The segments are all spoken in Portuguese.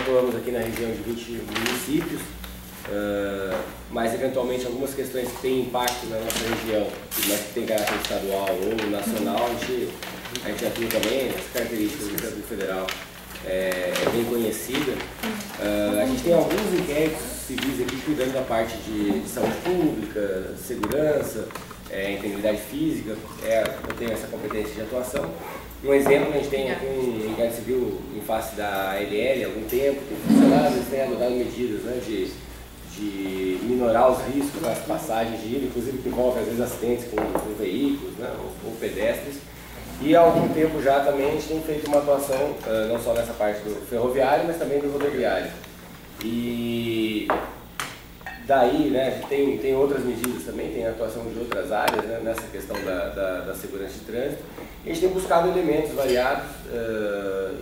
atuamos aqui na região de 20 municípios, mas eventualmente algumas questões que têm impacto na nossa região, mas que tem caráter estadual ou nacional, a gente atua também. As características do Estatuto Federal é bem conhecida. A gente tem alguns inquéritos civis aqui cuidando da parte de saúde pública, segurança, integridade física. Eu tenho essa competência de atuação. Um exemplo, a gente tem aqui um inquérito civil em face da ALL há algum tempo, tem funcionado, eles têm adotado medidas, né, de minorar os riscos das passagens de ida, inclusive que envolve às vezes acidentes com veículos, né, ou pedestres. E há algum tempo já também a gente tem feito uma atuação, não só nessa parte do ferroviário, mas também do rodoviário. E daí, né, tem outras medidas também, tem a atuação de outras áreas, né, nessa questão da segurança de trânsito. A gente tem buscado elementos variados,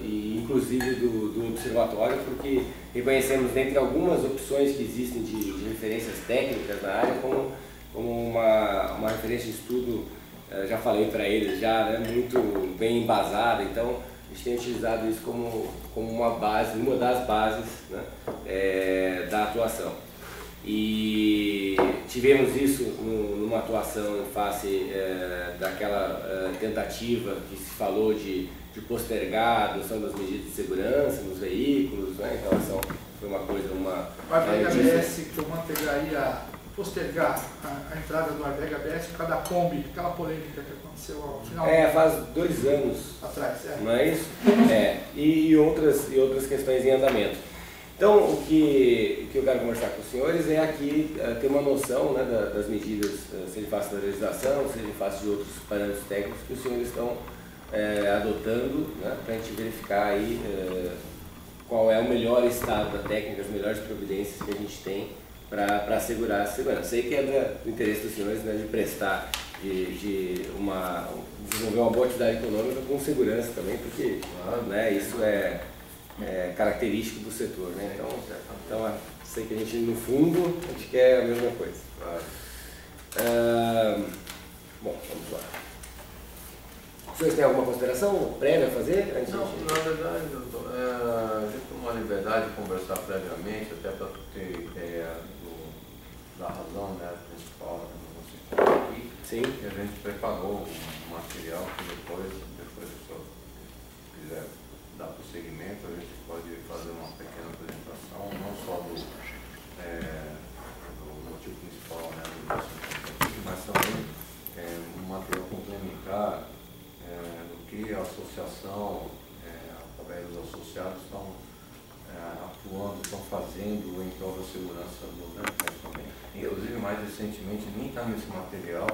e inclusive do observatório, porque reconhecemos dentre algumas opções que existem de referências técnicas na área como uma referência de estudo, já falei para eles, né, muito bem embasada. Então a gente tem utilizado isso como uma base, uma das bases, né, da atuação. E tivemos isso numa atuação em face daquela tentativa que se falou de postergar a adoção das medidas de segurança nos veículos, né? Então foi uma coisa, o airbag ABS que eu mantegaria postergar a entrada do airbag ABS por causa da Kombi, aquela polêmica que aconteceu ao final. Faz 2 anos atrás, não é isso? E outras questões em andamento. Então, o que eu quero conversar com os senhores é aqui ter uma noção, né, das medidas, seja em face da legislação, seja em face de outros parâmetros técnicos que os senhores estão adotando, né, para a gente verificar aí qual é o melhor estado da técnica, as melhores providências que a gente tem para assegurar a segurança. Sei que é do interesse dos senhores, né, de prestar, desenvolver uma boa atividade econômica com segurança também, porque né, isso é característico do setor, né? Então sei que a gente, no fundo, a gente quer a mesma coisa. Bom, vamos lá. Os senhores têm alguma consideração prévia a fazer? Não, na verdade, doutor, a gente tomou a liberdade de conversar previamente, até para ter ideia da razão, né, principal do nosso aqui. Sim. E a gente preparou um material que depois o senhor quiser dar prosseguimento, a gente pode fazer uma pequena apresentação, não só do motivo principal, né, do nosso encontro, mas também um material complementar do que a associação, através dos associados, estão atuando, estão fazendo em prol da segurança do também. Inclusive, mais recentemente, nem está nesse material,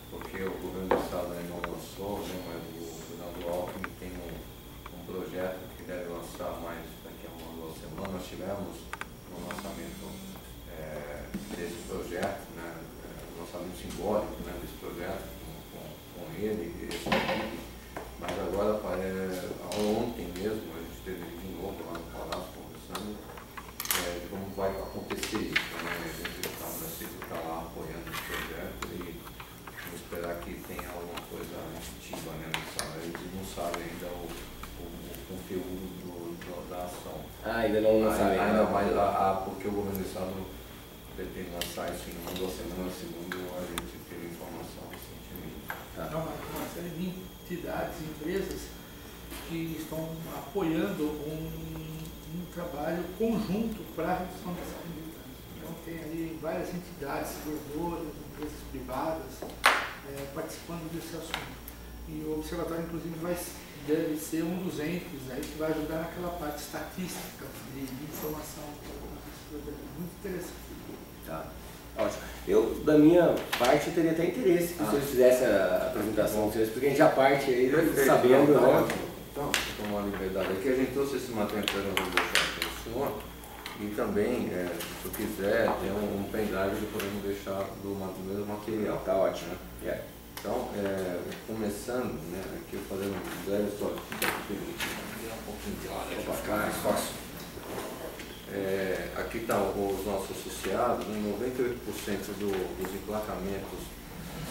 porque o governo do estado ainda não lançou, né, mas o governador Alckmin tem um projeto que deve lançar mais daqui a 1 ou 2 semanas. Nós tivemos no lançamento desse projeto, né, lançamento simbólico, né, desse projeto com ele e esse equipe, mas agora ontem mesmo a gente teve de novo lá no Palácio conversando de como vai acontecer isso, né? A gente está lá apoiando esse projeto e vamos esperar que tenha alguma coisa efetiva, né, nessa área. A gente não sabe ainda o conteúdo da ação. Ainda não sabe. Ainda mais porque o governo do estado pretende lançar isso em 1 ou 2 semanas, segundo a gente teve informação recentemente. Não, uma série de entidades, empresas que estão apoiando um trabalho conjunto para a redução dessa militância. Então tem ali várias entidades, seguradoras, empresas privadas participando desse assunto. E o observatório, inclusive, deve ser um dos entes aí que vai ajudar naquela parte estatística de informação. Muito interessante. Tá, ótimo. Eu, da minha parte, teria até interesse que vocês fizessem a apresentação dos senhores, porque a gente já parte aí sabendo, né? Então, tomar uma liberdade aqui, a gente trouxe esse material que nós vamos deixar para o senhor, e também, se quiser, tem um pendrive que podemos deixar do mesmo material. Tá ótimo. Então, começando, né, aqui fazendo um breve histórico, um pouquinho de hora, para ficar mais fácil. Aqui estão os nossos associados, né, 98% dos emplacamentos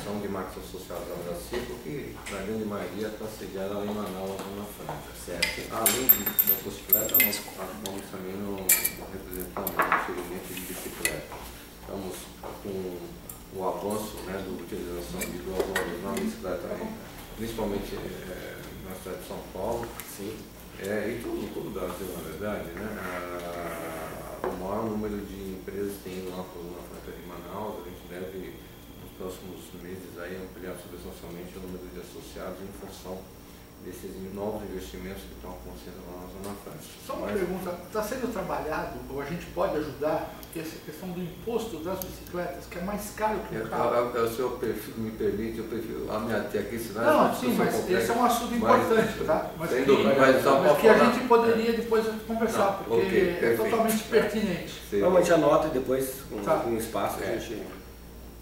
são de marcas associadas ao Brasil, porque a grande maioria está sediada lá em Manaus, na França, certo? Além de motocicleta, nós atuamos também avanço, né, da utilização de 2 horas na bicicleta, principalmente na cidade de São Paulo. Sim. E todo o Brasil, na verdade, né? O maior número de empresas tem lâmpadas na fronteira de Manaus. A gente deve, nos próximos meses, aí, ampliar substancialmente o número de associados em função desses novos investimentos que estão acontecendo lá na Zona Franca. Só uma pergunta, está sendo trabalhado, ou a gente pode ajudar, porque essa questão do imposto das bicicletas, que é mais caro que o carro. O senhor me permite, eu prefiro a minha tia aqui, senão... Não, sim, mas esse é um assunto importante, tá? Mas que a gente poderia depois conversar, porque é totalmente pertinente. Então a gente anota e depois, com espaço, a gente...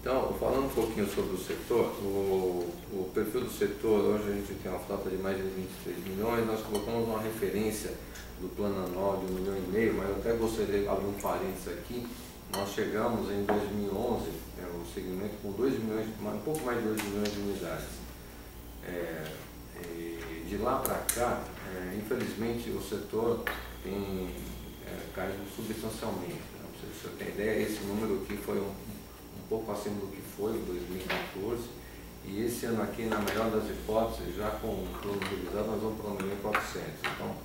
Então, falando um pouquinho sobre o setor, o perfil do setor, hoje a gente tem uma frota de mais de 23 milhões, nós colocamos uma referência do plano anual de 1,5 milhão, mas eu até gostaria de abrir um parênteses aqui. Nós chegamos em 2011, o segmento com 2 milhões, um pouco mais de 2 milhões de unidades. De lá para cá, infelizmente, o setor tem caído substancialmente. Não sei se você tem ideia, esse número aqui foi um pouco acima do que foi em 2014, e esse ano aqui, na melhor das hipóteses, já com o plano revisado, nós vamos para 1.400.000. Então,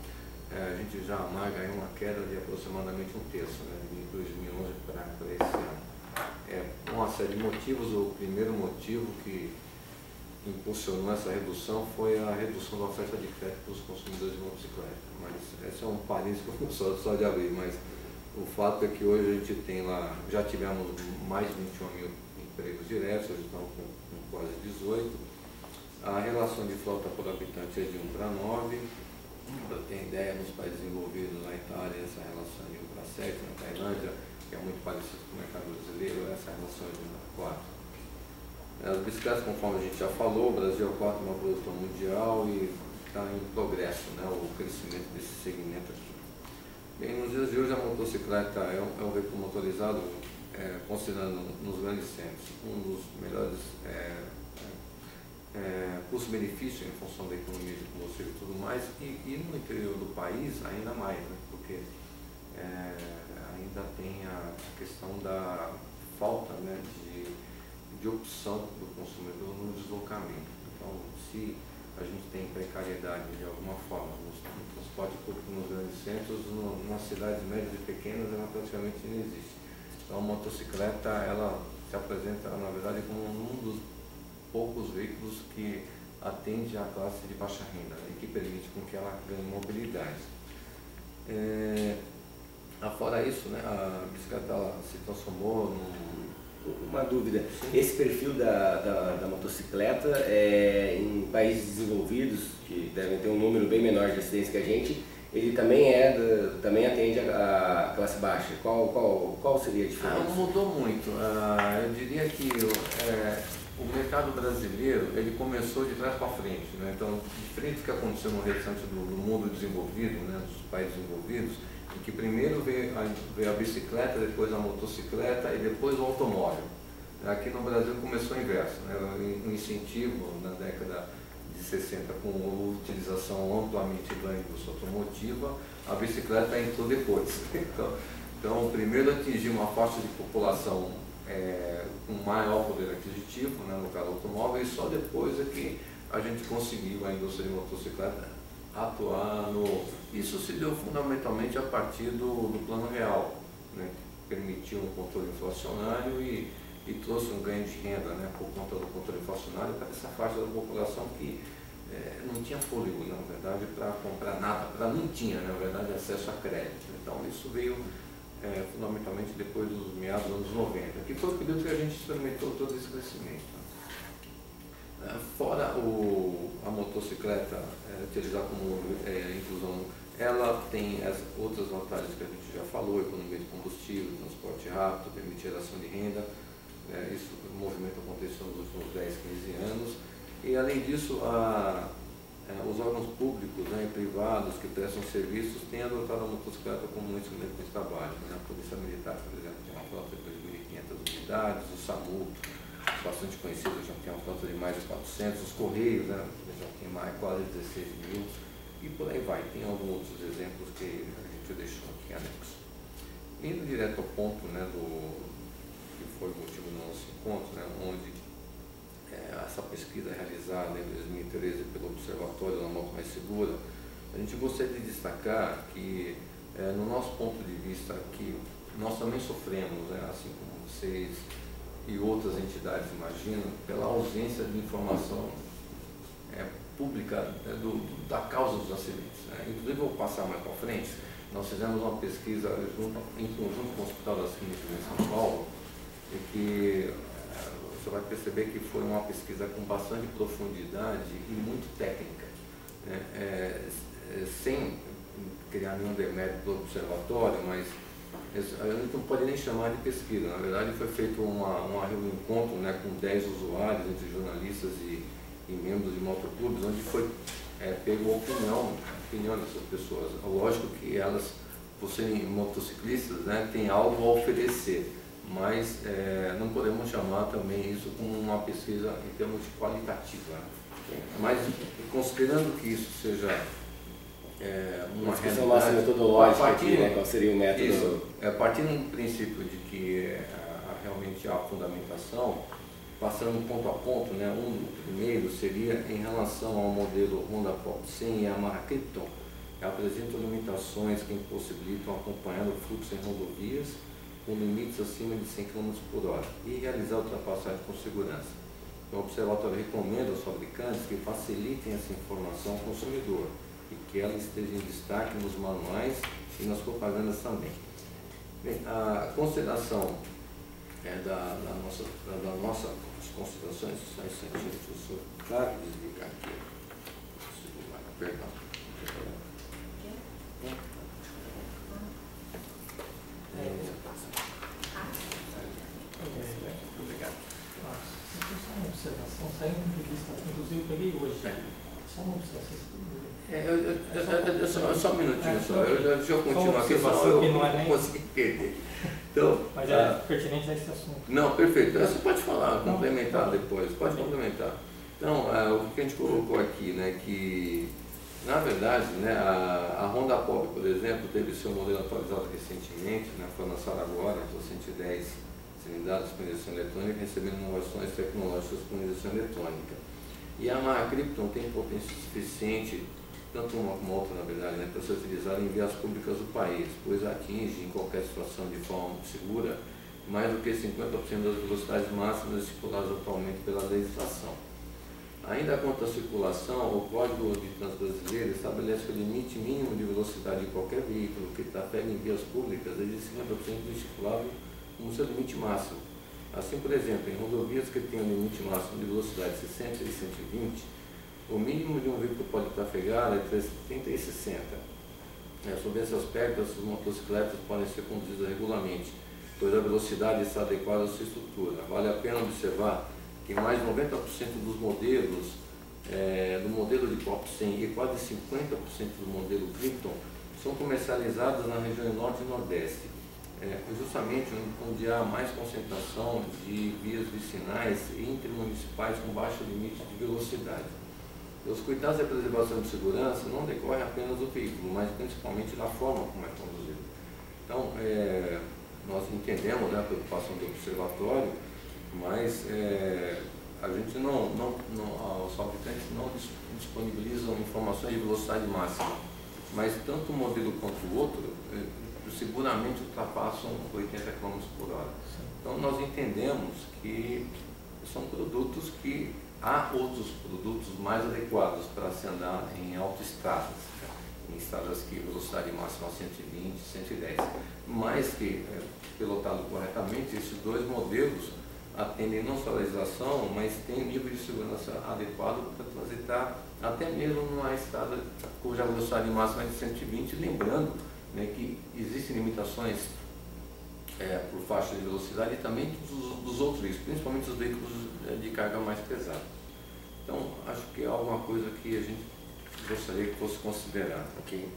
a gente já amarga aí uma queda de aproximadamente 1/3, né, de 2011 para esse ano. Uma série de motivos. O primeiro motivo que impulsionou essa redução foi a redução da oferta de crédito para os consumidores de motocicleta. Mas esse é um parênteses que eu não só de abrir, mas o fato é que hoje a gente tem lá, já tivemos mais de 21 mil empregos diretos, hoje estamos com quase 18. A relação de frota por habitante é de 1 para 9. Para ter ideia, nos países desenvolvidos, na Itália, essa relação é de 1 para 7, na Tailândia, que é muito parecido com o mercado brasileiro, essa relação é de 1 para 4. As bicicletas, conforme a gente já falou, o Brasil é o 4º maior produtor mundial e está em progresso, né, o crescimento desse segmento aqui. Bem, nos dias de hoje a motocicleta é um veículo motorizado, considerando nos grandes centros, um dos melhores custo-benefício em função da economia de combustível e tudo mais, e no interior do país ainda mais, né, porque ainda tem a questão da falta, né, de opção do consumidor no deslocamento. Então, se a gente tem precariedade de alguma forma no transporte público nos grandes centros, nas cidades médias e pequenas ela praticamente não existe. Então a motocicleta ela se apresenta na verdade como um dos poucos veículos que atende à classe de baixa renda e que permite com que ela ganhe mobilidade. Fora isso, né, a bicicleta ela se transformou Uma dúvida, esse perfil da motocicleta em países desenvolvidos, que devem ter um número bem menor de acidentes que a gente, ele também atende a classe baixa. Qual seria a diferença? Mudou muito. Eu diria que o mercado brasileiro ele começou de trás para frente, né? Então, diferente do que aconteceu no restante do mundo desenvolvido, né, dos países desenvolvidos, em que primeiro veio a bicicleta, depois a motocicleta e depois o automóvel. Aqui no Brasil começou o inverso, né? Um incentivo na década de 60 com a utilização amplamente da indústria automotiva, a bicicleta entrou depois. Então primeiro atingiu uma faixa de população com maior poder aquisitivo, né, no caso automóvel, e só depois é que a gente conseguiu, a indústria de motocicleta, atuar Isso se deu fundamentalmente a partir do Plano Real, né, que permitiu um controle inflacionário e trouxe um ganho de renda, né, por conta do controle inflacionário para essa faixa da população que não tinha fôlego, na verdade, para comprar nada, não tinha, na verdade, acesso a crédito. Então isso veio fundamentalmente depois dos meados dos anos 90, que foi o período que a gente experimentou todo esse crescimento. Fora a motocicleta utilizada como inclusão, ela tem as outras vantagens que a gente já falou: economia de combustível, transporte rápido, permite geração de renda. Isso, o movimento aconteceu nos últimos 10, 15 anos. E além disso, os órgãos públicos, né, e privados que prestam serviços têm adotado a motocicleta como um instrumento de trabalho, né? A Polícia Militar, por exemplo, tem uma frota de 2.500 unidades, o SAMU, bastante conhecido, já tem uma frota de mais de 400, os Correios, né, já tem mais quase 16 mil, e por aí vai. Tem alguns outros exemplos que a gente deixou aqui anexo. Indo direto ao ponto, né, que foi o motivo do nosso encontro, né, onde essa pesquisa realizada em 2013 pelo Observatório da Moto Mais Segura, a gente gostaria de destacar que, no nosso ponto de vista aqui, nós também sofremos, né, assim como vocês e outras entidades imaginam, pela ausência de informação pública da causa dos acidentes. Né? Inclusive, vou passar mais para frente, nós fizemos uma pesquisa em conjunto com o Hospital das Clínicas em São Paulo, e que você vai perceber que foi uma pesquisa com bastante profundidade e muito técnica, né? Sem criar nenhum demérito do observatório, mas a gente não pode nem chamar de pesquisa. Na verdade, foi feito um encontro, né, com 10 usuários, entre jornalistas e membros de motoclubes, onde foi pegou a opinião dessas pessoas. Lógico que elas, por serem motociclistas, né, têm algo a oferecer, mas não podemos chamar também isso como uma pesquisa em termos de qualitativa. Mas, considerando que isso seja uma discussão mais metodológica aqui, né? Qual seria o método? Isso, partindo do princípio de que realmente há fundamentação, passando ponto a ponto, né? Primeiro seria em relação ao modelo Honda Pop 100 e a Yamaha Krypton, apresentam limitações que impossibilitam acompanhar o fluxo em rodovias com limites acima de 100 km por hora e realizar ultrapassagem com segurança. O observatório recomenda aos fabricantes que facilitem essa informação ao consumidor e que ela esteja em destaque nos manuais e nas propagandas também. Bem, a consideração da nossa considerações, só um instantinho, professor. Claro, desligar aqui. Perdão. Obrigado. Só uma observação, saiu uma entrevista, inclusive eu peguei hoje. Só uma observação. Só um minutinho só, deixa eu continuar aqui, senão eu não consegui perder. Então, mas é pertinente a esse assunto. Não, perfeito. Você pode falar, complementar depois, pode complementar. Então, o que a gente colocou aqui, né, que na verdade, né, a Honda Pop, por exemplo, teve seu modelo atualizado recentemente, né, foi lançado agora, então 110 cilindradas com injeção eletrônica, recebendo inovações tecnológicas com injeção eletrônica. E a Yamaha Krypton tem potência suficiente, tanto uma como outra, na verdade, né, para ser utilizada em vias públicas do país, pois atinge, em qualquer situação de forma segura, mais do que 50% das velocidades máximas estipuladas atualmente pela legislação. Ainda quanto à circulação, o Código de Trânsito Brasileiro estabelece que o limite mínimo de velocidade de qualquer veículo que trafega em vias públicas é de 50% do estipulado como seu limite máximo. Assim, por exemplo, em rodovias que têm um limite máximo de velocidade de 60 e 120, o mínimo de um veículo pode trafegar é entre 30 e 60. Sob esse aspecto, essas motocicletas podem ser conduzidas regularmente, pois a velocidade está adequada à sua estrutura. Vale a pena observar que mais de 90% dos modelos, do modelo de Pop 100 e quase 50% do modelo Krypton, são comercializadas na região Norte e Nordeste, justamente onde há mais concentração de vias vicinais e intermunicipais com baixo limite de velocidade. Os cuidados da preservação de segurança não decorrem apenas do veículo, mas principalmente da forma como é conduzido. Então, nós entendemos, né, a preocupação do observatório, mas a gente os fabricantes não disponibilizam informações de velocidade máxima, mas tanto um modelo quanto o outro seguramente ultrapassam 80 km por hora. Então nós entendemos que são produtos que há outros produtos mais adequados para se andar em autoestradas, em estradas que velocidade máxima é 120, 110, mas que, pilotado corretamente, esses dois modelos atendem não só a legislação, mas tem um nível de segurança adequado para transitar até mesmo numa estrada cuja velocidade máxima é de 120, lembrando, né, que existem limitações por faixa de velocidade e também dos outros veículos, principalmente os veículos de carga mais pesada. Então, acho que é alguma coisa que a gente gostaria que fosse considerado. Okay?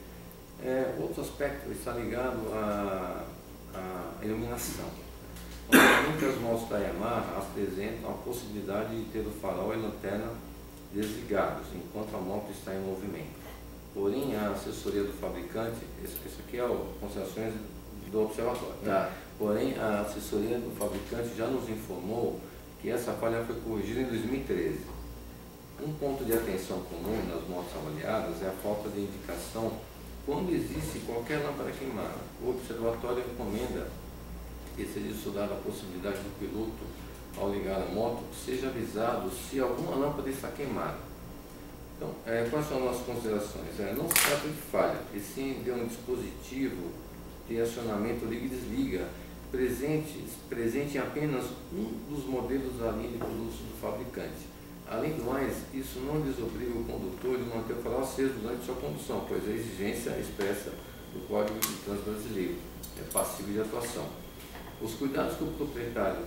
Outro aspecto está ligado à iluminação. Normalmente as motos da Yamaha apresentam a possibilidade de ter o farol e a lanterna desligados enquanto a moto está em movimento. Porém, a assessoria do fabricante, isso aqui é considerações do observatório. Tá. Porém, a assessoria do fabricante já nos informou que essa falha foi corrigida em 2013. Um ponto de atenção comum nas motos avaliadas é a falta de indicação quando existe qualquer lâmpada queimada. O observatório recomenda que seja estudada a possibilidade do piloto, ao ligar a moto, seja avisado se alguma lâmpada está queimada. Então, quais são as nossas considerações? Não se trata de falha, e sim de um dispositivo de acionamento liga e desliga, presente em apenas um dos modelos da linha de produtos do fabricante. Além do mais, isso não desobriga o condutor de manter o farol aceso durante sua condução, pois a exigência expressa do Código de Trânsito Brasileiro é passível de atuação. Os cuidados que o proprietário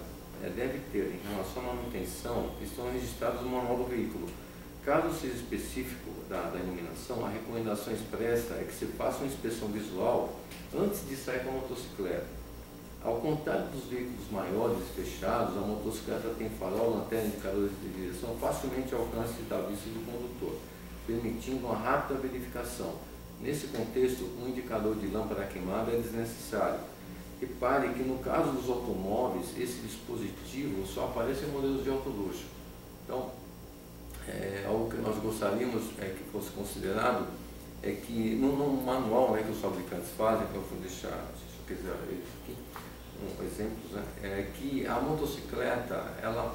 deve ter em relação à manutenção estão registrados no manual do veículo. Caso seja específico da iluminação, a recomendação expressa é que se faça uma inspeção visual antes de sair com a motocicleta. Ao contrário dos veículos maiores e fechados, a motocicleta tem farol, lanterna, indicadores de direção facilmente ao alcance da vista do condutor, permitindo uma rápida verificação. Nesse contexto, um indicador de lâmpada queimada é desnecessário. Repare que no caso dos automóveis, esse dispositivo só aparece em modelos de alto luxo. Então, algo que nós gostaríamos que fosse considerado é que no manual que os fabricantes fazem, que eu vou deixar, se eu quiser aqui, exemplos, é que a motocicleta, ela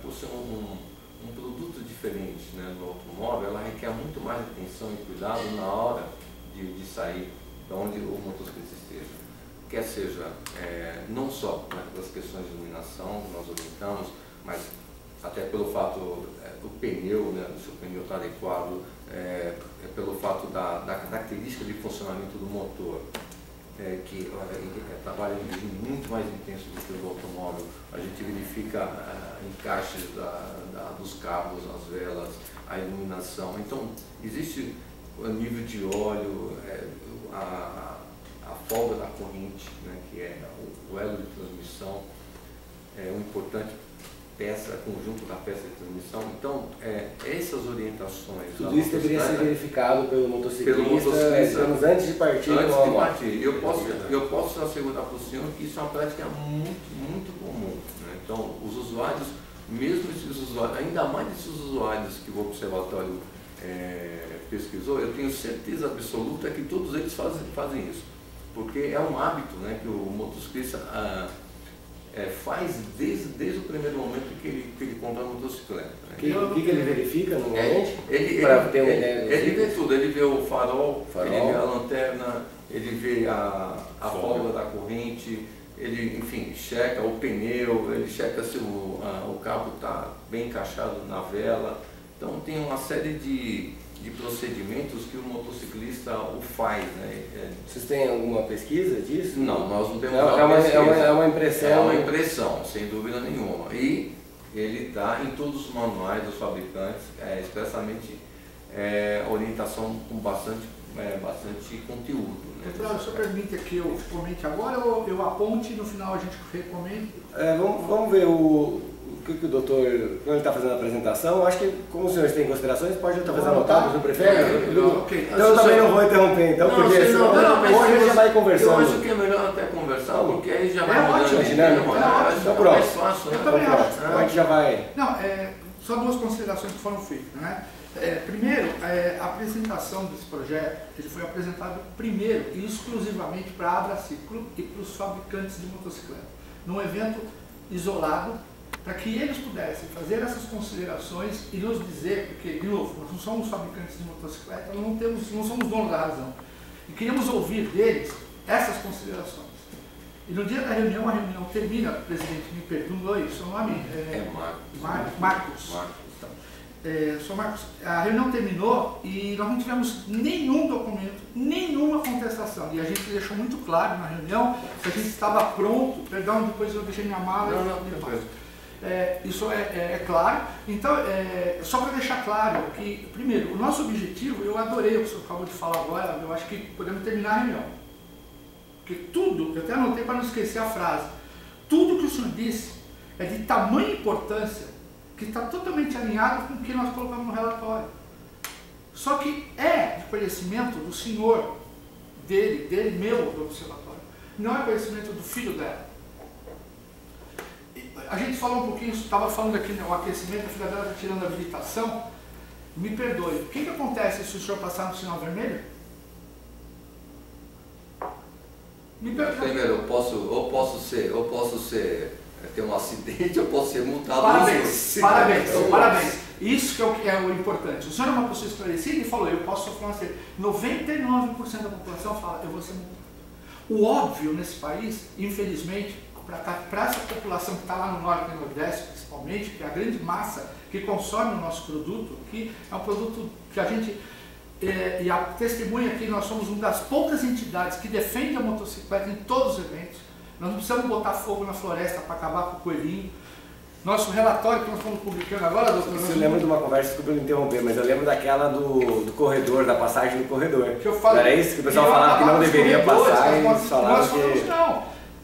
por ser um produto diferente do automóvel, ela requer muito mais atenção e cuidado na hora de sair de onde o motociclista esteja. Quer seja, não só das questões de iluminação que nós orientamos, mas até pelo fato do pneu, se o pneu está adequado, pelo fato da característica de funcionamento do motor, que trabalha em regime muito mais intenso do que o automóvel. A gente verifica encaixes dos cabos, as velas, a iluminação. Então, existe o nível de óleo, a folga da corrente, que é o elo de transmissão, é uma importante peça, conjunto da peça de transmissão. Então, essas orientações... Tudo isso deveria ser verificado pelo motociclista antes de partir. Antes de partir. Eu posso assegurar para o senhor que isso é uma prática muito comum. Então, os usuários, mesmo esses usuários, ainda mais esses usuários que o observatório pesquisou, eu tenho certeza absoluta que todos eles fazem isso. Porque é um hábito que o motociclista faz desde o primeiro momento que ele compra a motocicleta. O que ele verifica normalmente? Ele vê tudo, ele vê o farol, ele vê a lanterna, ele vê a folga da corrente, ele, enfim, checa o pneu, ele checa se o cabo está bem encaixado na vela. Então tem uma série de procedimentos que o motociclista o faz. Vocês têm alguma pesquisa disso? Não, nós não temos pesquisa. É uma impressão? É uma impressão, sem dúvida nenhuma. E ele está em todos os manuais dos fabricantes, expressamente orientação com bastante conteúdo. Doutor, o senhor permite que eu comente agora ou eu aponte e no final a gente recomende? Vamos ver o que o doutor, quando ele está fazendo a apresentação, acho que, como os senhores têm considerações, pode estar fazendo anotado, o senhor prefere? Então eu também não vou interromper, então, porque hoje a gente já vai conversando. Eu acho que é melhor até conversar, porque aí já vai mudando a dinâmica. Então pronto. Mais fácil, eu também acho. Então a gente já vai... Não, só duas considerações que foram feitas, primeiro, a apresentação desse projeto, ele foi apresentado primeiro e exclusivamente para a Abraciclo e para os fabricantes de motocicleta, num evento isolado, para que eles pudessem fazer essas considerações e nos dizer, porque, de novo, nós não somos fabricantes de motocicleta, não somos donos da razão, e queríamos ouvir deles essas considerações. E no dia da reunião, a reunião termina, o presidente me perdoe, seu nome é Marcos. Então, senhor Marcos, a reunião terminou e nós não tivemos nenhum documento, nenhuma contestação. E a gente deixou muito claro na reunião que a gente estava pronto, perdão, depois eu deixei minha mala. Isso é claro. Então, só para deixar claro que, primeiro, o nosso objetivo, eu adorei o que o senhor acabou de falar agora, eu acho que podemos terminar a reunião. Porque tudo, eu até anotei para não esquecer a frase, tudo que o senhor disse é de tamanha importância que está totalmente alinhado com o que nós colocamos no relatório. Só que é de conhecimento do senhor, dele, meu, do observatório, não é conhecimento do filho dela. A gente falou um pouquinho, estava falando aqui no aquecimento, a filha dela está tirando a habilitação. Me perdoe, o que acontece se o senhor passar no sinal vermelho? Me perdoe. Primeiro, eu posso ter um acidente, eu posso ser multado. Parabéns. Isso que é o importante. O senhor é uma pessoa esclarecida e falou, eu posso sofrer um acidente. 99% da população fala, eu vou ser multado. O óbvio nesse país, infelizmente, para essa população que está lá no Norte e no Nordeste, principalmente, que é a grande massa que consome o nosso produto, que é um produto que a gente, e a testemunha aqui, nós somos uma das poucas entidades que defende a motocicleta em todos os eventos. Nós não precisamos botar fogo na floresta para acabar com o coelhinho. Nosso relatório que nós estamos publicando agora, doutor... Você lembra de uma conversa, desculpa eu interromper, mas eu lembro daquela do corredor, da passagem do corredor. Que eu falo, era isso que o pessoal falava que não deveria passar e nós falava falamos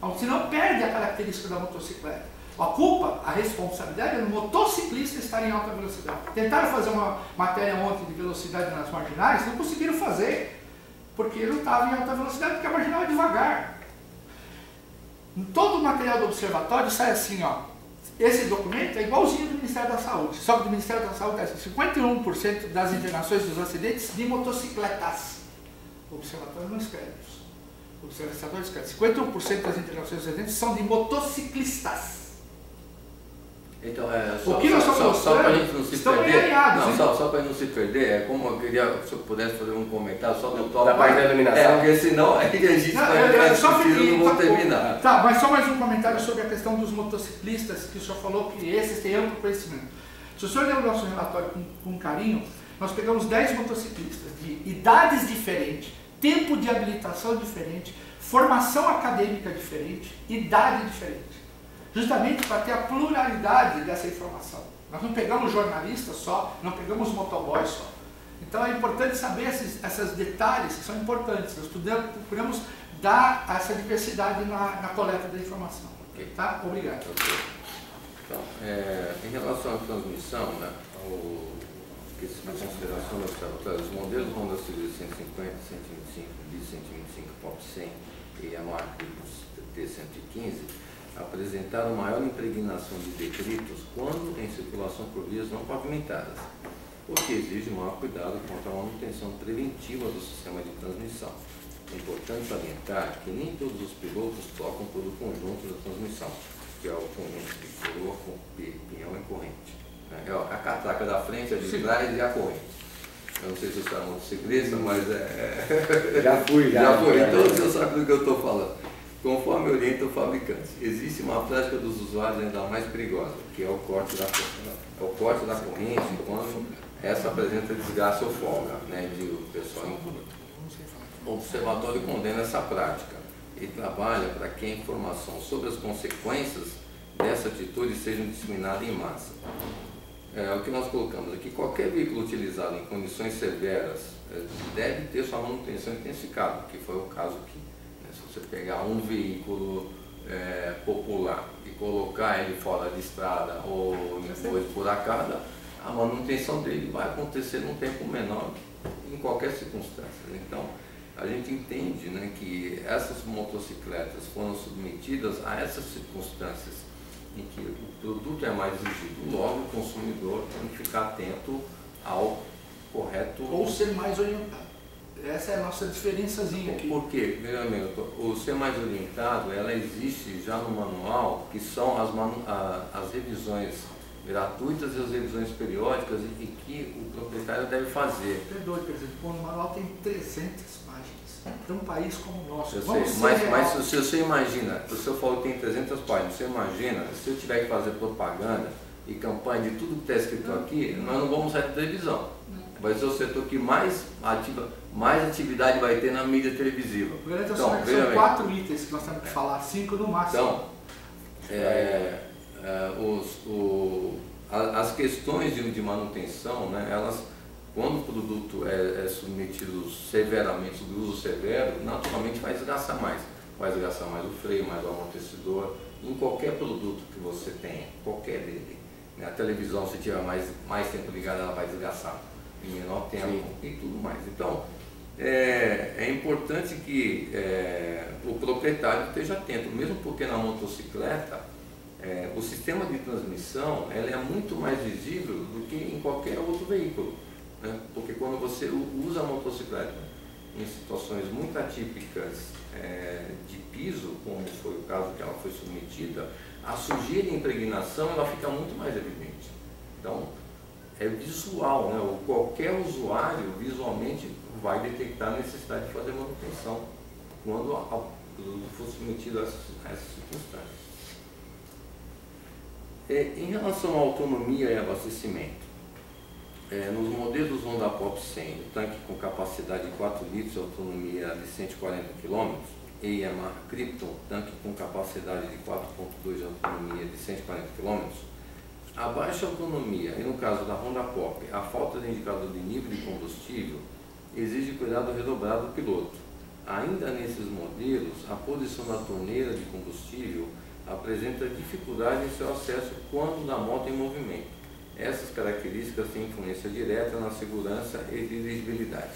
não, senão perde a característica da motocicleta. A culpa, a responsabilidade é do motociclista estar em alta velocidade. Tentaram fazer uma matéria ontem de velocidade nas marginais, não conseguiram fazer, porque ele não estava em alta velocidade, porque a marginal é devagar. Em todo o material do observatório sai assim, ó. Esse documento é igualzinho do Ministério da Saúde, só que do Ministério da Saúde é assim, 51% das internações dos acidentes de motocicletas. O observatório não escreve isso. O observatório escreve 51% das internações dos acidentes são de motociclistas. Então, só para a gente não se perder, só para não se perder, é como eu queria, se eu pudesse fazer um comentário só do top da parte da iluminação. Porque senão a gente não vou terminar. Tá, mas só mais um comentário sobre a questão dos motociclistas, que o senhor falou que esses têm amplo conhecimento. Se o senhor ler o nosso relatório com carinho, nós pegamos 10 motociclistas de idades diferentes, tempo de habilitação diferente, formação acadêmica diferente, idade diferente. Justamente para ter a pluralidade dessa informação. Nós não pegamos jornalistas só, não pegamos motoboys só. Então é importante saber esses detalhes que são importantes. Nós procuramos dar essa diversidade na coleta da informação. Okay. Tá? Obrigado. Okay. Então, em relação à transmissão, né, na consideração do observatório, os modelos Honda Civic 150, 125, Bis 125, Pop 100 e a marca T115 apresentaram maior impregnação de detritos quando em circulação por vias não pavimentadas, o que exige maior cuidado quanto à manutenção preventiva do sistema de transmissão. É importante salientar que nem todos os pilotos tocam todo o conjunto da transmissão, que é o conjunto de coroa com pinhão e corrente. É a catraca da frente, a de trás e a corrente. Eu não sei se você é motociclista, mas Já fui. Então você sabe do que eu estou falando. Conforme orienta o fabricante, existe uma prática dos usuários ainda mais perigosa, que é o corte da corrente quando essa apresenta desgaste ou folga, né, o pessoal inclui. O observatório condena essa prática e trabalha para que a informação sobre as consequências dessa atitude seja disseminada em massa. O que nós colocamos aqui, qualquer veículo utilizado em condições severas deve ter sua manutenção intensificada, que foi o caso aqui. Se você pegar um veículo popular e colocar ele fora de estrada ou depois por acaso, a manutenção dele vai acontecer num tempo menor em qualquer circunstância. Então, a gente entende, né, que essas motocicletas foram submetidas a essas circunstâncias em que o produto é mais exigido. Logo, o consumidor tem que ficar atento ao correto... Ou ser mais orientado. Essa é a nossa diferençazinha aqui. Por quê? Primeiramente, o ser mais orientado, ela existe já no manual, que são as revisões gratuitas e as revisões periódicas e que o proprietário deve fazer. Perdoe, presidente, o manual tem 300 páginas. Para um país como o nosso. Eu sei, mas se você imagina, o senhor falou que tem 300 páginas, você imagina, se eu tiver que fazer propaganda e campanha de tudo que está escrito aqui, nós não vamos sair da televisão. Vai ser o setor que mais atividade vai ter na mídia televisiva. Então, são 4 itens que nós temos que falar, 5 no máximo. Então, as questões de manutenção, né, elas, quando o produto é submetido severamente, sob uso severo, naturalmente vai desgastar mais. Vai desgastar mais o freio, mais o amortecedor, em qualquer produto que você tenha, qualquer dele. A televisão, se tiver mais tempo ligada, ela vai desgastar em menor tempo. Sim. E tudo mais. Então, é importante que o proprietário esteja atento, mesmo porque na motocicleta o sistema de transmissão é muito mais visível do que em qualquer outro veículo, né? Porque quando você usa a motocicleta em situações muito atípicas de piso, como foi o caso que ela foi submetida, a sujeira e a impregnação ela fica muito mais evidente. Então, é visual, né? Qualquer usuário visualmente vai detectar a necessidade de fazer manutenção quando o produto for submetido a essas circunstâncias. Em relação à autonomia e abastecimento, nos modelos Honda Pop 100, o tanque com capacidade de 4 litros, autonomia de 140 km, e Yamaha Krypton, tanque com capacidade de 4.2 de autonomia de 140 km, a baixa autonomia, e no caso da Honda Pop, a falta de indicador de nível de combustível, exige cuidado redobrado do piloto. Ainda nesses modelos, a posição da torneira de combustível apresenta dificuldade em seu acesso quando da moto em movimento. Essas características têm influência direta na segurança e dirigibilidade.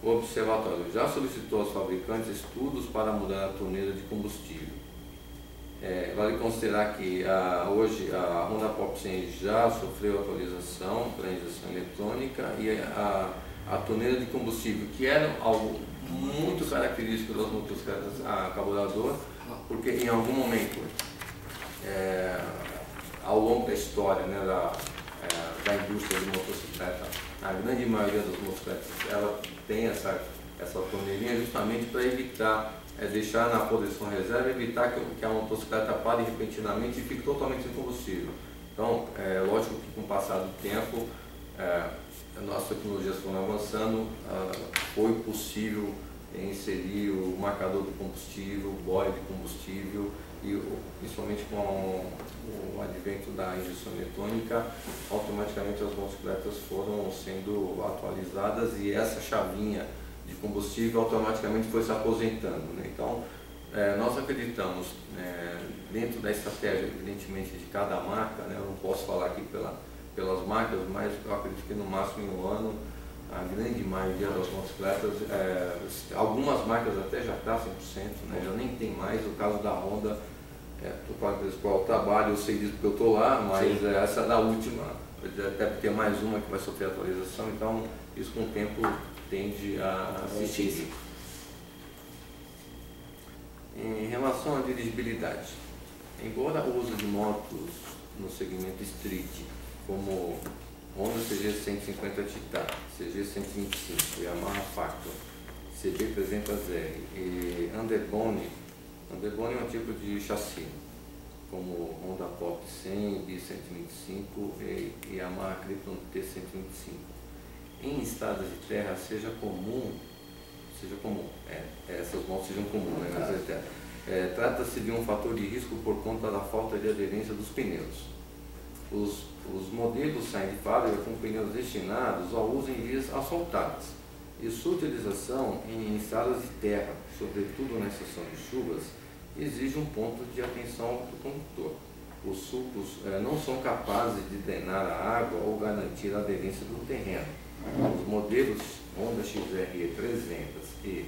O observatório já solicitou aos fabricantes estudos para mudar a torneira de combustível. Vale considerar que hoje a Honda Pop 100 já sofreu atualização para injeção eletrônica e a torneira de combustível, que era algo muito característico das motocicletas a carburador, porque em algum momento, ao longo da história, né, da indústria de motocicleta, a grande maioria das motocicletas ela tem essa torneirinha justamente para evitar, deixar na posição reserva, evitar que a motocicleta pare repentinamente e fique totalmente sem combustível. Então, lógico que com o passar do tempo, as nossas tecnologias foram avançando, foi possível inserir o marcador de combustível, o buoy de combustível, e principalmente com o advento da injeção eletrônica, automaticamente as motocicletas foram sendo atualizadas e essa chavinha de combustível automaticamente foi se aposentando, né? Então, nós acreditamos, dentro da estratégia, evidentemente, de cada marca, né? Eu não posso falar aqui pelas marcas, mas eu acredito que no máximo em um ano, a grande maioria das motocicletas, algumas marcas até já está 100%, né? Já nem tem mais. O caso da Honda, estou falando qual o trabalho, eu sei disso porque eu estou lá, mas essa é da última, deve ter mais uma que vai sofrer atualização, então isso com o tempo tende a se extinguir. Em relação à dirigibilidade, embora o uso de motos no segmento street, como Honda CG150 Titan, CG125, Yamaha Factor, CB300R e Underbone é um tipo de chassi, como Honda Pop 100, B125 e Yamaha Krypton T125. Em estradas de terra seja comum, essas motos sejam comuns, né? Trata-se de um fator de risco por conta da falta de aderência dos pneus. Os modelos saem de fábrica com pneus destinados ao uso em vias asfaltadas e sua utilização em estradas de terra, sobretudo na estação de chuvas, exige um ponto de atenção do condutor. Os sulcos não são capazes de drenar a água ou garantir a aderência do terreno. Os modelos Honda XR 300 e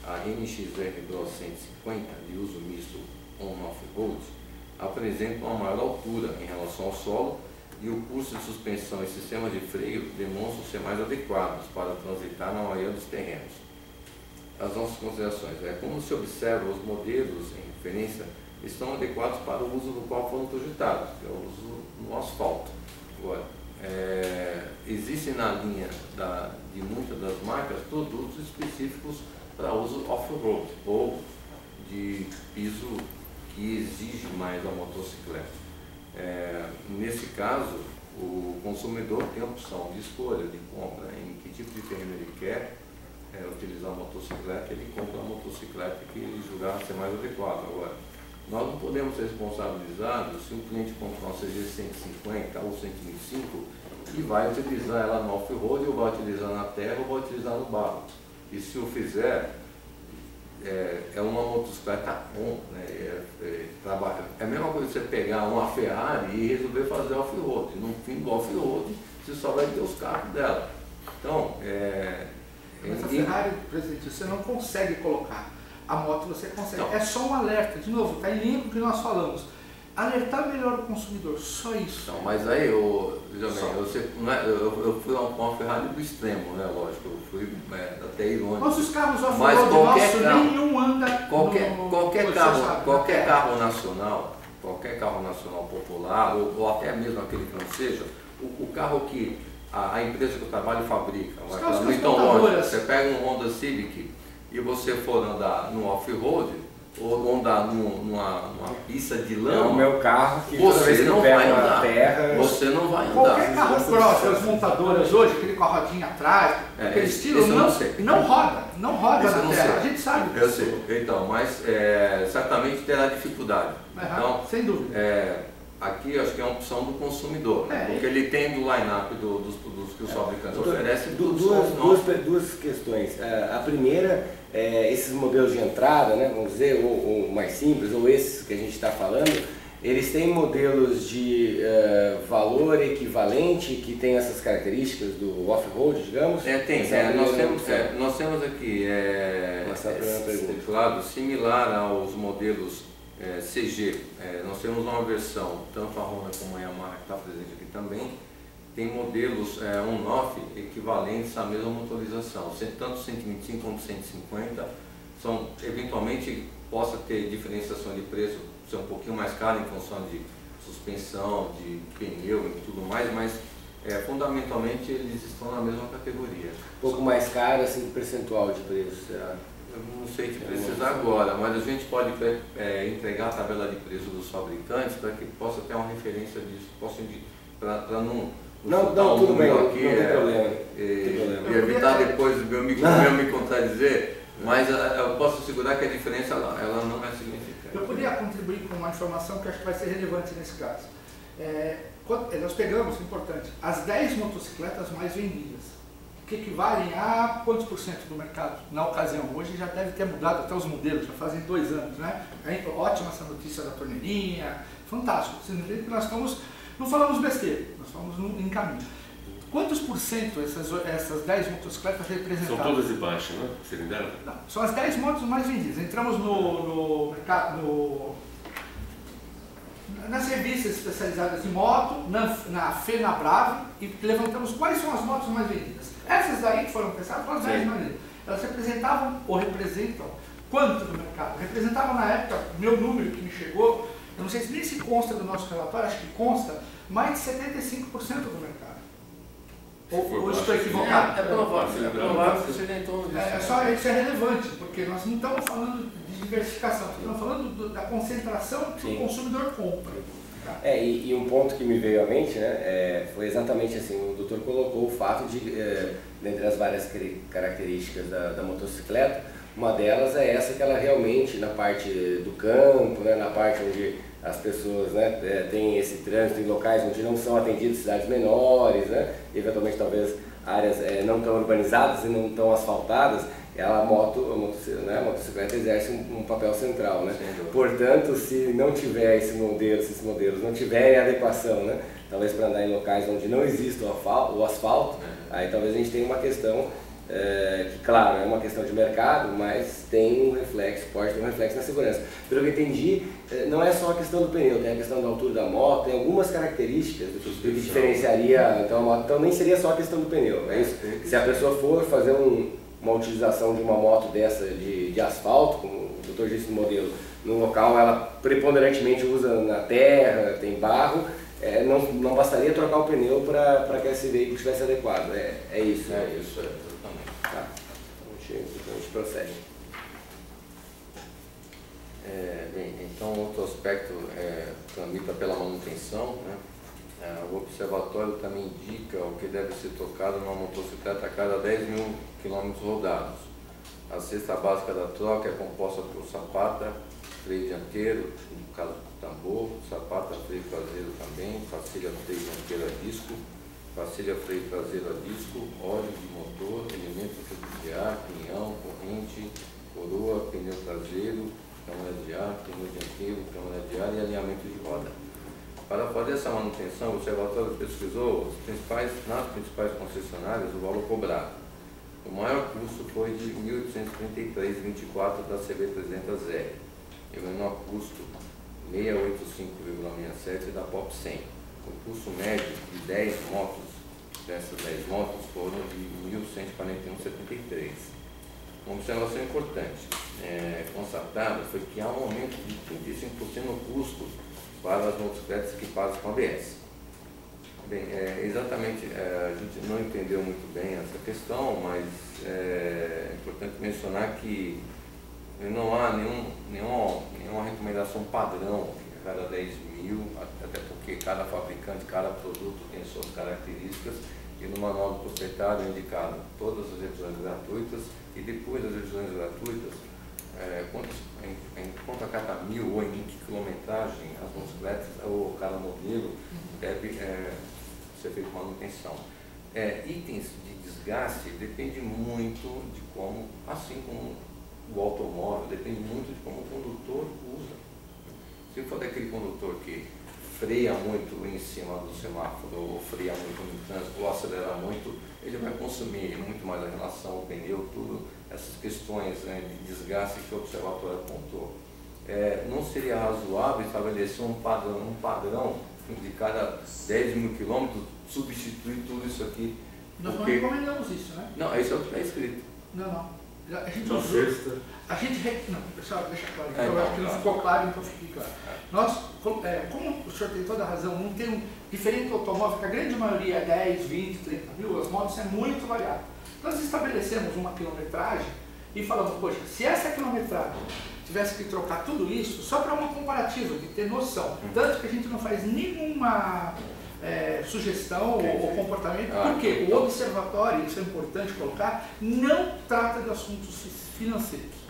a NXR Bro 150 de uso misto on-off-road apresentam uma maior altura em relação ao solo e o curso de suspensão e sistema de freio demonstram ser mais adequados para transitar na maioria dos terrenos. As nossas considerações, como se observa, os modelos em referência estão adequados para o uso do qual foram projetados, que é o uso no asfalto. Agora, existem na linha de muitas das marcas produtos específicos para uso off-road ou de piso que exige mais a motocicleta. Nesse caso, o consumidor tem a opção de escolha de compra em que tipo de terreno ele quer utilizar a motocicleta, ele compra a motocicleta que ele julgar ser mais adequado. Agora, nós não podemos ser responsabilizados se um cliente comprar uma CG 150 ou 125 e vai utilizar ela no off-road, ou vai utilizar na terra, ou vai utilizar no barro. E se o fizer, é uma motocicleta on, né? É a mesma coisa que você pegar uma Ferrari e resolver fazer off-road. No fim do off-road, você só vai ter os carros dela. Então, Mas a Ferrari, presidente, você não consegue colocar. A moto você consegue. Então, é só um alerta. De novo, está em linha com o que nós falamos. Alertar melhor o consumidor, só isso. Não, mas aí, eu fui a uma Ferrari do extremo, né? Lógico, eu fui até irônico. Mas os carros off-road nossos, nenhum anda qualquer carro nacional, popular, ou até mesmo aquele que não seja, o carro que a empresa que eu trabalho fabrica, então você pega um Honda Civic e você for andar no off-road, ou andar numa pista de lama, o meu carro que você não vai andar. Terra, você não vai andar. Qualquer carro próximo, as montadoras hoje, aquele com a rodinha atrás, aquele estilo, não roda na terra, a gente sabe disso. Eu sei, então, mas certamente terá dificuldade. Então, sem dúvida. Aqui acho que é uma opção do consumidor, porque ele tem do line-up dos produtos que os fabricantes oferecem. Duas questões. A primeira, esses modelos de entrada, né, vamos dizer, ou mais simples, ou esses que a gente está falando, eles têm modelos de valor equivalente que tem essas características do off-road, digamos? Nós temos aqui, claro, similar aos modelos CG, nós temos uma versão, tanto a Honda como a Yamaha que está presente aqui também, tem modelos on-off equivalentes à mesma motorização, tanto 125 como 150, eventualmente possa ter diferenciação de preço, ser um pouquinho mais caro em função de suspensão, de pneu e tudo mais, mas fundamentalmente eles estão na mesma categoria. Um pouco mais caro, assim, percentual de preço, será? Eu não sei te precisar agora, mas a gente pode entregar a tabela de preço dos fabricantes para que possa ter uma referência disso, para não tudo bem, aqui, não tem problema. E evitar depois eu me contradizer, mas eu posso assegurar que a diferença ela não é significativa. Eu poderia contribuir com uma informação que acho que vai ser relevante nesse caso. Nós pegamos, importante, as 10 motocicletas mais vendidas, que equivalem a quantos por cento do mercado na ocasião. Hoje já deve ter mudado até os modelos, já fazem 2 anos, né? Ótima essa notícia da torneirinha, fantástico. Vocês entendem que nós não falamos besteira, nós falamos em caminho. Quantos por cento essas 10 motocicletas representavam? São todas de baixa, né? Cilindrada? Não, são as 10 motos mais vendidas. Entramos no mercado, nas revistas especializadas em moto, na FenaBrave, e levantamos quais são as motos mais vendidas. Essas daí que foram pensadas foram as 10 mais vendidas. Elas representavam ou representam quanto do mercado? Representavam na época, meu número que me chegou, eu não sei se nem se consta do nosso relatório, acho que consta, mais de 75% do mercado. Ou estou equivocado? É provável que seja em torno disso. Isso é relevante, porque nós não estamos falando de diversificação, estamos falando da concentração que o consumidor compra. E um ponto que me veio à mente, né, foi exatamente assim, o doutor colocou o fato de, dentre as várias características da motocicleta, uma delas é essa que ela realmente, na parte do campo, né, na parte onde as pessoas, né, têm esse trânsito em locais onde não são atendidos, cidades menores, né, eventualmente talvez áreas não tão urbanizadas e não tão asfaltadas, a motocicleta exerce um papel central, né? Portanto, se não tiver se esses modelos não tiverem adequação, né, talvez para andar em locais onde não existe o asfalto, aí talvez a gente tenha uma questão que, claro, é uma questão de mercado, mas tem um reflexo, pode ter um reflexo na segurança. Pelo que eu entendi, não é só a questão do pneu, tem a questão da altura da moto, tem algumas características que diferenciaria então, a moto, então nem seria só a questão do pneu, é isso? Se a pessoa for fazer uma utilização de uma moto dessa de asfalto, como o doutor disse no modelo, num local ela preponderantemente usa na terra, tem barro, não bastaria trocar o pneu para que esse veículo estivesse adequado, é isso? É isso, exatamente. Tá. Então a gente prossegue. Então outro aspecto tramita pela manutenção, né? O observatório também indica o que deve ser trocado numa motocicleta a cada 10 mil quilômetros rodados. A cesta básica da troca é composta por sapata, freio dianteiro, no caso do tambor, sapata, freio traseiro também, pastilha freio dianteiro a disco, pastilha freio traseiro a disco, óleo de motor, elemento de ar, pinhão, corrente, coroa, pneu traseiro, câmara de ar, pneu dianteiro, câmara de ar e alinhamento de roda. Para fazer essa manutenção, o observatório pesquisou nas principais concessionárias o valor cobrado. O O maior custo foi de R$ 1.833,24 da CB300R e o menor custo R$ 685,67 da POP 100. O custo médio de 10 motos, dessas 10 motos, foram de R$ 1.141,73. Uma observação importante constatada foi que há um aumento de 35% no custo para as motocicletas equipadas com ABS. Bem, exatamente, a gente não entendeu muito bem essa questão, mas é importante mencionar que não há nenhuma recomendação padrão a cada 10 mil, até porque cada fabricante, cada produto tem suas características, e no manual do proprietário é indicado todas as revisões gratuitas, e depois das revisões gratuitas, quanto a cada 1.000 ou em que quilometragem as motocicletas ou cada modelo deve ser feita manutenção. Itens de desgaste depende muito de como, assim como o automóvel, depende muito de como o condutor usa. Se for daquele condutor que freia muito em cima do semáforo, ou freia muito no trânsito, ou acelera muito, ele vai consumir muito mais a relação, o pneu, tudo, essas questões de desgaste que o observatório apontou. Não seria razoável estabelecer um padrão de cada 10 mil quilômetros, substituir tudo isso aqui? Nós não recomendamos isso, né? Não, isso é o que está escrito. Não. A gente usou. Não, pessoal, deixa claro. Eu acho que não ficou claro, então fique claro. Nós, como o senhor tem toda a razão, não tem um diferente do automóvel, que a grande maioria é 10, 20, 30 mil, as motos é muito variável. Nós estabelecemos uma quilometragem e falamos, poxa, se essa quilometragem tivesse que trocar tudo isso, só para uma comparativa, de ter noção, tanto que a gente não faz nenhuma sugestão ou comportamento, porque o observatório, isso é importante colocar, não trata de assuntos financeiros.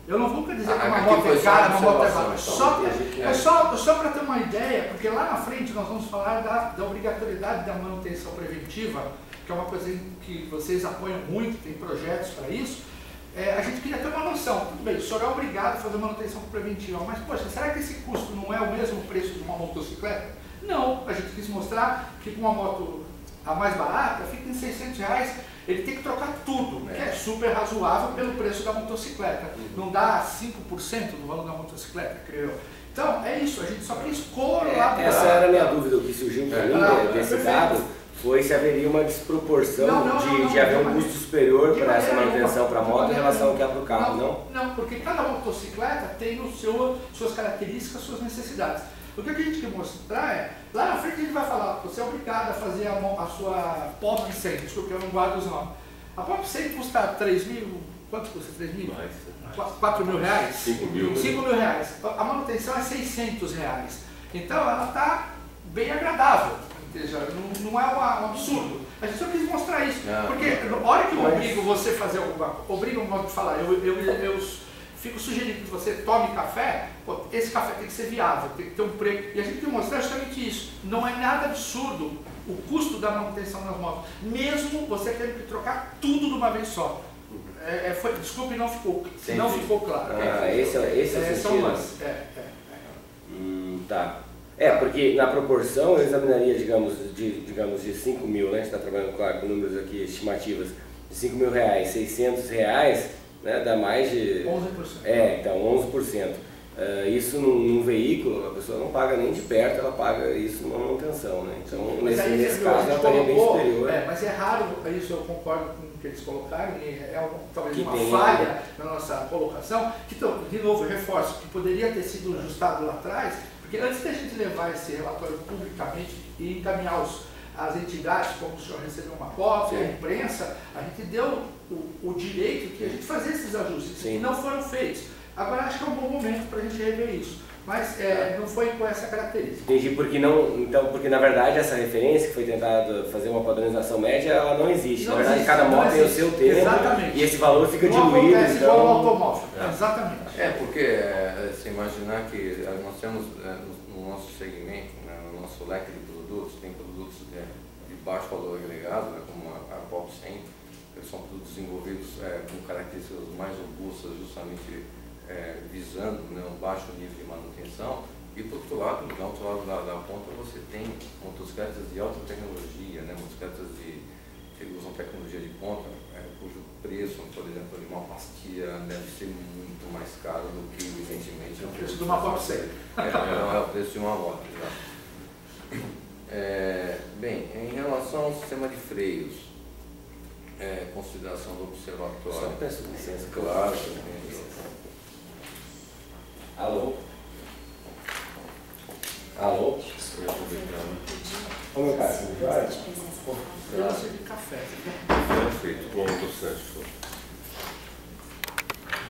Eu não vou dizer que uma moto é cara, uma moto é barata, só para ter uma ideia, porque lá na frente nós vamos falar da obrigatoriedade da manutenção preventiva, que é uma coisa que vocês apoiam muito, tem projetos para isso. A gente queria ter uma noção, tudo bem, o senhor é obrigado a fazer manutenção preventiva, mas poxa, será que esse custo não é o mesmo preço de uma motocicleta? Não, a gente quis mostrar que com uma moto a mais barata fica em R$600, ele tem que trocar tudo, que é super razoável pelo preço da motocicleta. Não dá 5% do valor da motocicleta, creio. Então, é isso, a gente só quis colaborar. Essa era a minha dúvida, o que surgiu para mim desse dado foi se haveria uma desproporção de haver um custo superior para essa manutenção para a moto em relação ao que é para o carro, não? Não, porque cada motocicleta tem suas características, suas necessidades. O que a gente quer mostrar lá na frente a gente vai falar, você é obrigado a fazer a sua POP 100, desculpa, eu não guardo os nomes. A POP 100 custa 3 mil, quanto custa 3 mil? 4 mil reais? 5 mil. 5 mil reais. A manutenção é 600 reais. Então ela está bem agradável, não é um absurdo. A gente só quis mostrar isso, porque na hora que eu obrigo você a fazer alguma coisa, obrigo um modo de falar, eu fico sugerindo que você tome café, esse café tem que ser viável, tem que ter um preço. E a gente tem que mostrar justamente isso. Não é nada absurdo o custo da manutenção das motos, mesmo você tendo que trocar tudo de uma vez só. Desculpe, não ficou claro. Esse é o sentido. Tá. Porque na proporção eu examinaria, digamos de 5 mil, né? A gente está trabalhando com números aqui, estimativas, de 5 mil reais, 600 reais, né, dá mais de... 11%. Então 11%. Isso num veículo, a pessoa não paga nem de perto, ela paga isso numa manutenção, né? Então nesse caso ela estaria bem superior. Mas é raro, isso eu concordo com o que eles colocaram, e talvez uma falha na nossa colocação, que de novo eu reforço, que poderia ter sido ajustado lá atrás, porque antes da gente levar esse relatório publicamente e encaminhar as entidades, como o senhor recebeu uma cópia, a imprensa, a gente deu o direito que a gente fazer esses ajustes, que não foram feitos. Agora acho que é um bom momento para a gente rever isso, mas não foi com essa característica. Entendi, porque na verdade essa referência que foi tentado fazer uma padronização média, ela não existe. Na verdade, cada moto tem o seu tempo. Exatamente. E esse valor fica diluído. Não acontece igual ao automóvel. Exatamente. Porque se imaginar que nós temos no nosso segmento, no nosso leque de produtos, tem produtos de baixo valor agregado, como a POP 100, que são produtos desenvolvidos com características mais robustas, justamente visando um baixo nível de manutenção. E do outro lado da ponta, você tem motocicletas de alta tecnologia, motocicletas que usam tecnologia de ponta, cujo preço, por exemplo, de uma pastilha deve ser muito mais caro do que, evidentemente, o preço de uma moto séria. É o preço de uma moto, exato. Bem, em relação ao sistema de freios, consideração do observatório. Só peço licença. Claro. Alô? Alô? Ô meu cara, você vai? Pedaço de café. Perfeito, bom, tô certo.